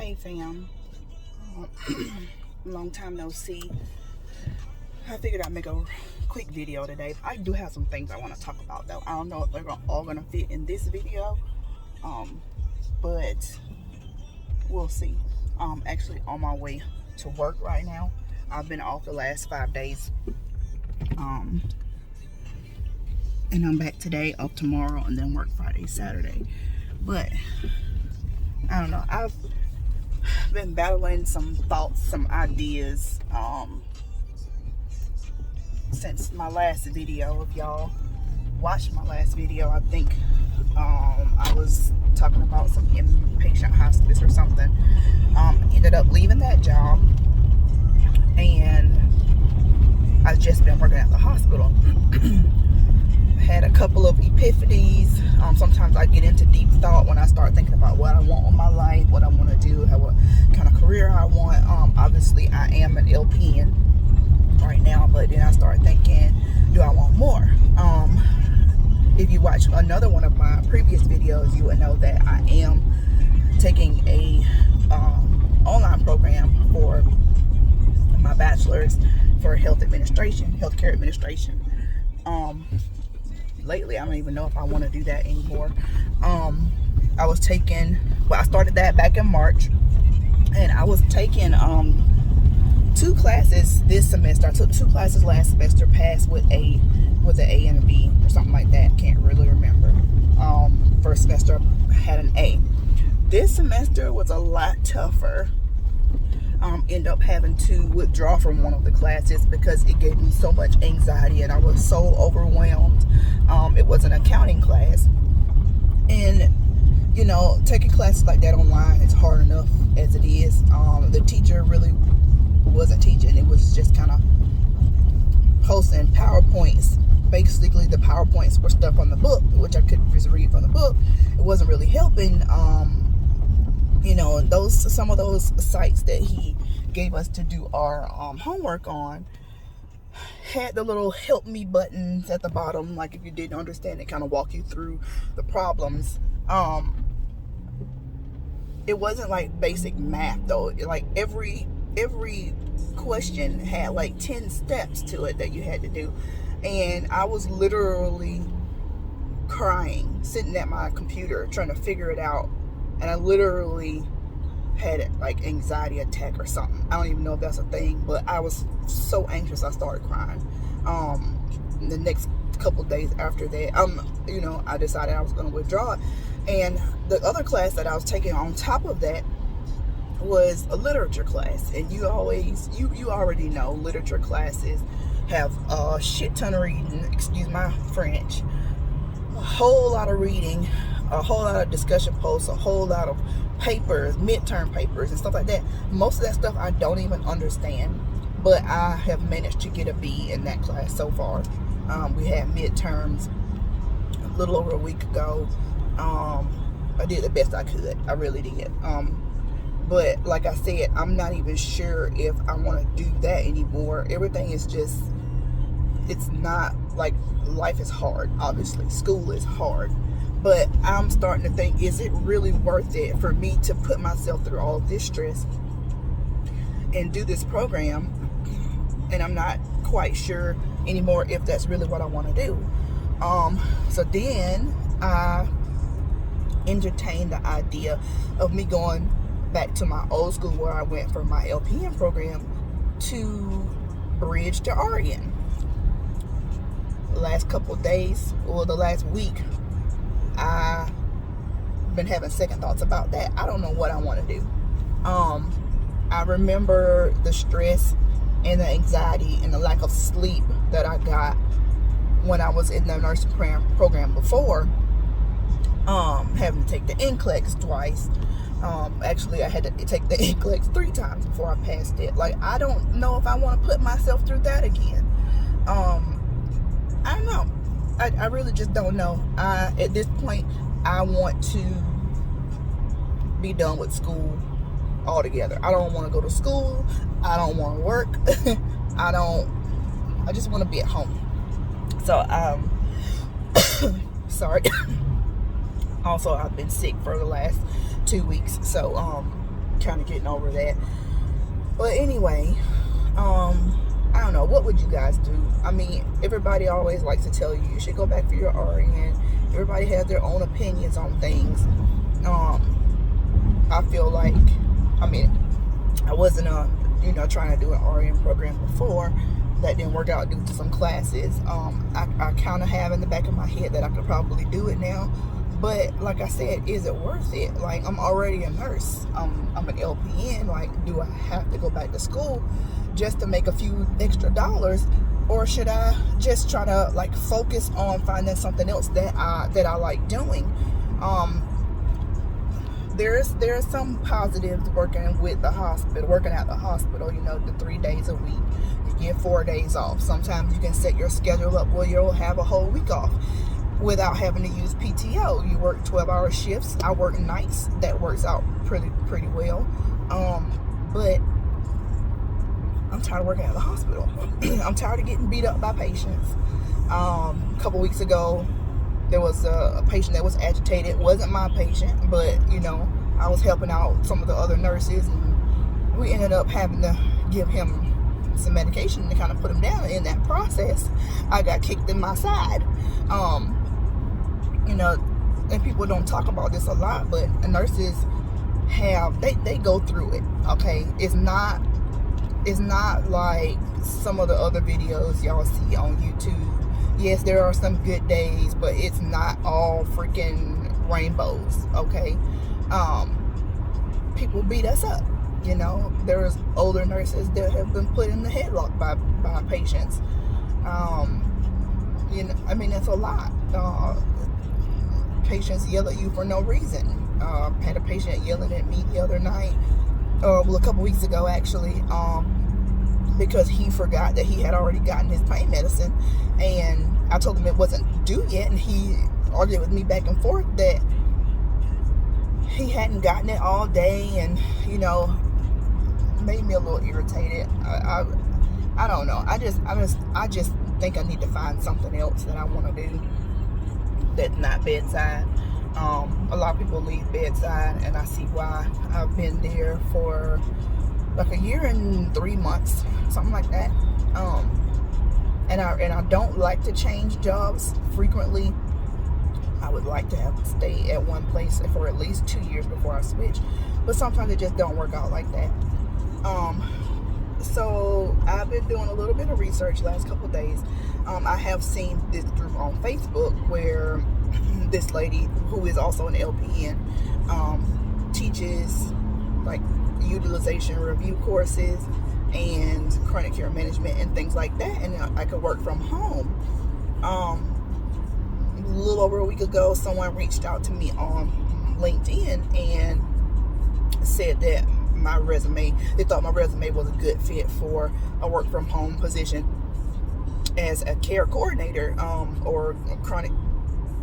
Hey fam, long time no see. I figured I'd make a quick video today. I do have some things I want to talk about though. I don't know if they're all gonna fit in this video, but we'll see. Actually on my way to work right now. I've been off the last 5 days, and I'm back today, off tomorrow, and then work Friday, Saturday. But I don't know. I've been battling some thoughts, some ideas, since my last video. If y'all watched my last video, I think I was talking about some inpatient hospice or something. Ended up leaving that job, and I've just been working at the hospital. Had a couple of epiphanies. Sometimes I get into deep thought when I start thinking about what I want in my life, what I want to do, what kind of career I want. Obviously, I am an LPN right now, but then I start thinking, do I want more? If you watch another one of my previous videos, you would know that I am taking a online program for my bachelor's for healthcare administration. Lately, I don't even know if I want to do that anymore. I started that back in March, and I was taking 2 classes this semester. I took 2 classes last semester, passed with an A and a B or something like that. Can't really remember. First semester I had an A. This semester was a lot tougher. End up having to withdraw from one of the classes because it gave me so much anxiety and I was so overwhelmed. It was an accounting class, and you know, taking classes like that online is hard enough as it is. The teacher really wasn't teaching. It was just kind of posting PowerPoints. Basically, the PowerPoints were stuff on the book, which I couldn't just read from the book. It wasn't really helping. You know, some of those sites that he gave us to do our homework on had the little help me buttons at the bottom, like if you didn't understand it, kind of walk you through the problems. It wasn't like basic math though. Like every question had like 10 steps to it that you had to do, and I was literally crying sitting at my computer trying to figure it out, and I literally had like anxiety attack or something. I don't even know if that's a thing, but I was so anxious I started crying. The next couple days after that, you know, I decided I was going to withdraw it. And the other class that I was taking on top of that was a literature class, and you already know literature classes have a shit ton of reading, excuse my French, a whole lot of reading, a whole lot of discussion posts, a whole lot of papers, midterm papers and stuff like that. Most of that stuff I don't even understand, but I have managed to get a B in that class so far. We had midterms a little over a week ago. I did the best I could. I really did. But like I said, I'm not even sure if I want to do that anymore. Everything is just, it's not like, life is hard. Obviously, school is hard. But I'm starting to think, is it really worth it for me to put myself through all of this stress and do this program? And I'm not quite sure anymore if that's really what I want to do. So then I entertained the idea of me going back to my old school where I went for my LPN program to Bridge to Oregon. The last couple of days, or the last week, I've been having second thoughts about that. I don't know what I want to do. I remember the stress and the anxiety and the lack of sleep that I got when I was in the nursing program before, having to take the NCLEX twice. Actually, I had to take the NCLEX 3 times before I passed it. Like, I don't know if I want to put myself through that again. I don't know. I really just don't know. At this point, I want to be done with school altogether. I don't want to go to school. I don't want to work. I just want to be at home. So, sorry. Also, I've been sick for the last 2 weeks. So, kind of getting over that. But anyway, I don't know. What would you guys do? I mean, everybody always likes to tell you should go back for your RN. Everybody has their own opinions on things. I feel like, I mean, I wasn't trying to do an RN program before. That didn't work out due to some classes. I kind of have in the back of my head that I could probably do it now. But like I said, is it worth it? Like, I'm already a nurse. I'm an LPN. Like, do I have to go back to school just to make a few extra dollars? Or should I just try to like focus on finding something else that I like doing? There's some positives working at the hospital, the 3 days a week. You get 4 days off. Sometimes you can set your schedule up where you'll have a whole week off without having to use PTO. You work 12-hour shifts. I work nights. That works out pretty well. But I'm tired of working at the hospital. I'm tired of getting beat up by patients. A couple weeks ago, there was a patient that was agitated. It wasn't my patient, but I was helping out some of the other nurses, and we ended up having to give him some medication to kind of put him down. In that process, I got kicked in my side. And people don't talk about this a lot, but nurses they go through it. Okay, it's not like some of the other videos y'all see on YouTube. Yes, there are some good days, but it's not all freaking rainbows. Okay, people beat us up. There's older nurses that have been put in the headlock by patients. It's a lot. Patients yell at you for no reason. Had a patient yelling at me the other night, a couple weeks ago actually, because he forgot that he had already gotten his pain medicine, and I told him it wasn't due yet, and he argued with me back and forth that he hadn't gotten it all day, and made me a little irritated. I don't know. I just think I need to find something else that I want to do that's not bedside. A lot of people leave bedside, and I see why. I've been there for like 1 year and 3 months, something like that. And I don't like to change jobs frequently. I would like to have to stay at one place for at least 2 years before I switch, but sometimes it just don't work out like that. So I've been doing a little bit of research last couple of days. I have seen this group on Facebook where this lady, who is also an LPN, teaches like utilization review courses and chronic care management and things like that, and I could work from home. A little over a week ago, someone reached out to me on LinkedIn and said that they thought my resume was a good fit for a work from home position as a care coordinator, or a chronic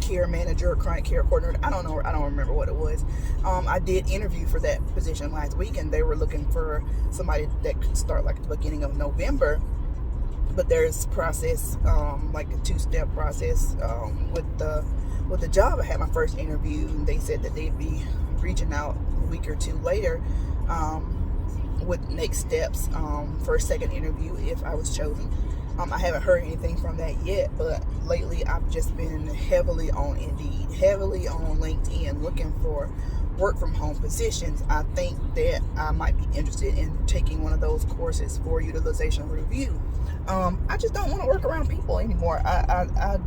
care manager or chronic care coordinator. I don't know. I don't remember what it was. I did interview for that position last week, and they were looking for somebody that could start like at the beginning of November. But there's process, like a 2-step process, with the job. I had my first interview, and they said that they'd be reaching out a week or 2 later, with next steps, for a second interview if I was chosen. I haven't heard anything from that yet, but lately I've just been heavily on Indeed, heavily on LinkedIn, looking for work from home positions. I think that I might be interested in taking one of those courses for utilization review. I just don't want to work around people anymore. I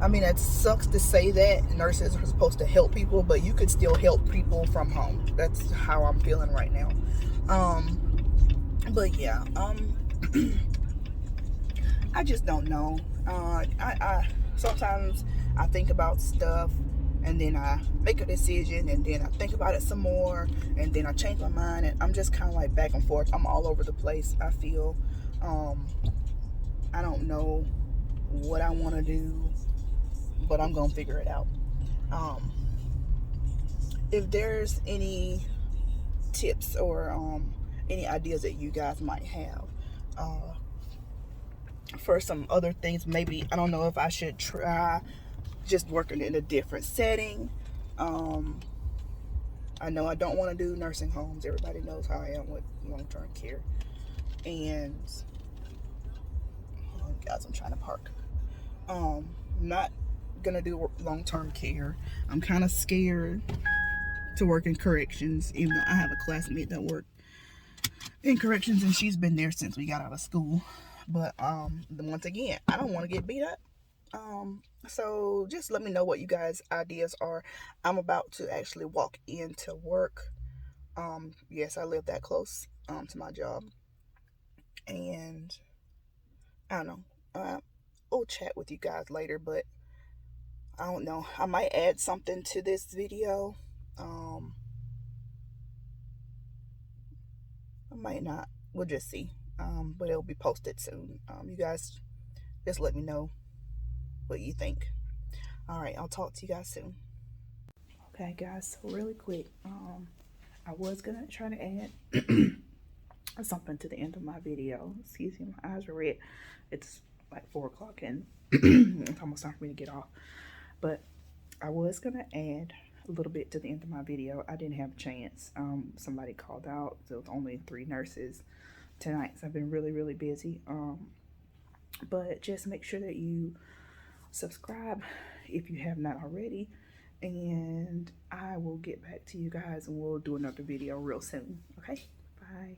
mean, it sucks to say that nurses are supposed to help people, but you could still help people from home. That's how I'm feeling right now. But yeah, I just don't know. I sometimes I think about stuff, and then I make a decision, and then I think about it some more, and then I change my mind, and I'm just kind of like back and forth. I'm all over the place, I feel. I don't know what I want to do, but I'm gonna figure it out. If there's any tips or any ideas that you guys might have for some other things, maybe, I don't know if I should try just working in a different setting, I know I don't want to do nursing homes. Everybody knows how I am with long-term care. And oh, guys, I'm trying to park. Not gonna do long-term care. I'm kind of scared to work in corrections, even though I have a classmate that worked in corrections and she's been there since we got out of school. But once again, I don't want to get beat up. So just let me know what you guys' ideas are. I'm about to actually walk into work. Yes, I live that close to my job, and I don't know. I'll chat with you guys later, but I don't know. I might add something to this video. Um, I might not. We'll just see. But it'll be posted soon. You guys just let me know what you think. All right, I'll talk to you guys soon. Okay, guys, so really quick, I was gonna try to add something to the end of my video. Excuse me, my eyes are red. It's like 4 o'clock and it's almost time for me to get off. But I was gonna add a little bit to the end of my video. I didn't have a chance. Somebody called out. There was only 3 nurses tonight, so I've been really busy. But just make sure that you subscribe if you have not already, and I will get back to you guys and we'll do another video real soon. Okay, bye.